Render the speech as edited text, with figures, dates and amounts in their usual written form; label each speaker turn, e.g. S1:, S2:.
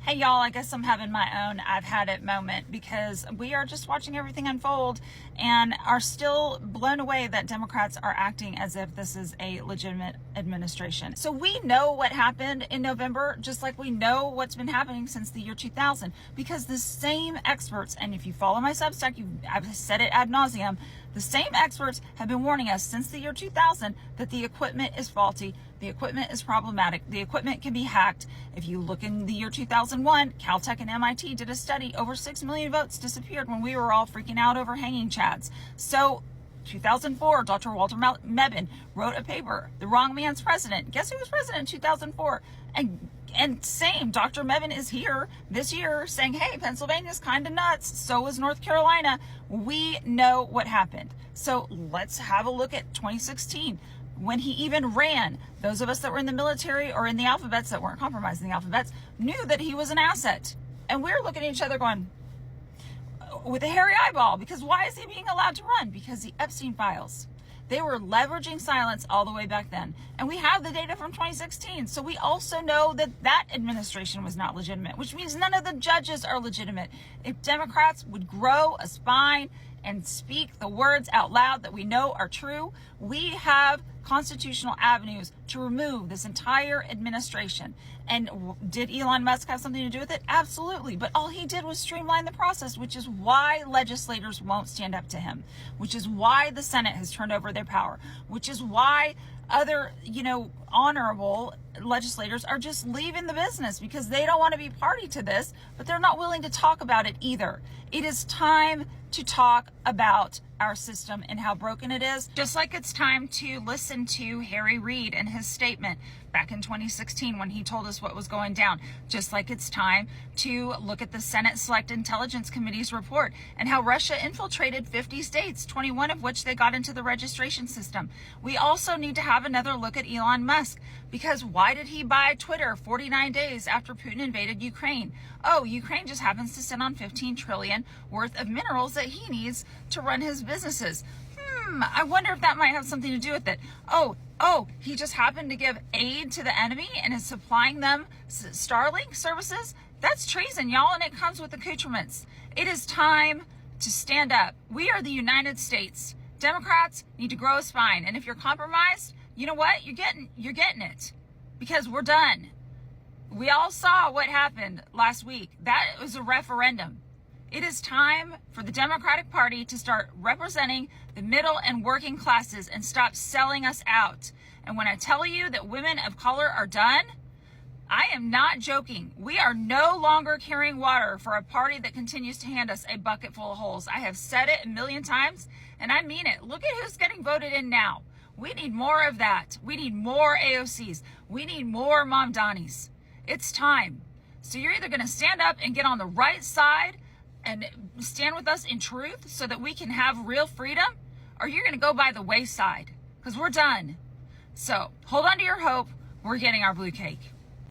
S1: Hey y'all, I guess I'm having my own I've had it moment, because we are just watching everything unfold and are still blown away that Democrats are acting as if this is a legitimate administration. So we know what happened in November, just like we know what's been happening since the year 2000, because the same experts, and if you follow my Substack, I've said it ad nauseum, the same experts have been warning us since the year 2000 that the equipment is faulty, the equipment is problematic, the equipment can be hacked. If you look in the year 2001, Caltech and MIT did a study. Over 6 million votes disappeared when we were all freaking out over hanging chads. So 2004, Dr. Walter Mebane wrote a paper, The Wrong Man's President. Guess who was president in 2004? And same, Dr. Mebane is here this year saying, hey, Pennsylvania's kind of nuts. So is North Carolina. We know what happened. So let's have a look at 2016. When he even ran, those of us that were in the military or in the alphabets that weren't compromised in the alphabets knew that he was an asset. And we're looking at each other going, with a hairy eyeball, because why is he being allowed to run? Because the Epstein files. They were leveraging silence all the way back then. And we have the data from 2016. So we also know that that administration was not legitimate, which means none of the judges are legitimate. If Democrats would grow a spine and speak the words out loud that we know are true, we have constitutional avenues to remove this entire administration. And did Elon Musk have something to do with it? Absolutely. But all he did was streamline the process, which is why legislators won't stand up to him, which is why the Senate has turned over their power, which is why other, honorable legislators are just leaving the business because they don't want to be party to this, but they're not willing to talk about it either. It is time to talk about our system and how broken it is, just like it's time to listen to Harry Reid and his statement back in 2016 when he told us what was going down, just like it's time to look at the Senate Select Intelligence Committee's report and how Russia infiltrated 50 states, 21 of which they got into the registration system. We also need to have another look at Elon Musk, because why did he buy Twitter 49 days after Putin invaded Ukraine? Oh, Ukraine just happens to sit on 15 trillion worth of minerals that he needs to run his businesses. I wonder if that might have something to do with it. Oh, he just happened to give aid to the enemy and is supplying them Starlink services? That's treason, y'all, and it comes with accoutrements. It is time to stand up. We are the United States. Democrats need to grow a spine, and if you're compromised, you know what? You're getting it, because we're done. We all saw what happened last week. That was a referendum. It is time for the Democratic Party to start representing the middle and working classes and stop selling us out. And when I tell you that women of color are done, I am not joking. We are no longer carrying water for a party that continues to hand us a bucket full of holes. I have said it a million times, and I mean it. Look at who's getting voted in now. We need more of that. We need more AOCs. We need more Mamdanis. It's time. So you're either going to stand up and get on the right side and stand with us in truth so that we can have real freedom, or you're going to go by the wayside, because we're done. So hold on to your hope. We're getting our blue cake.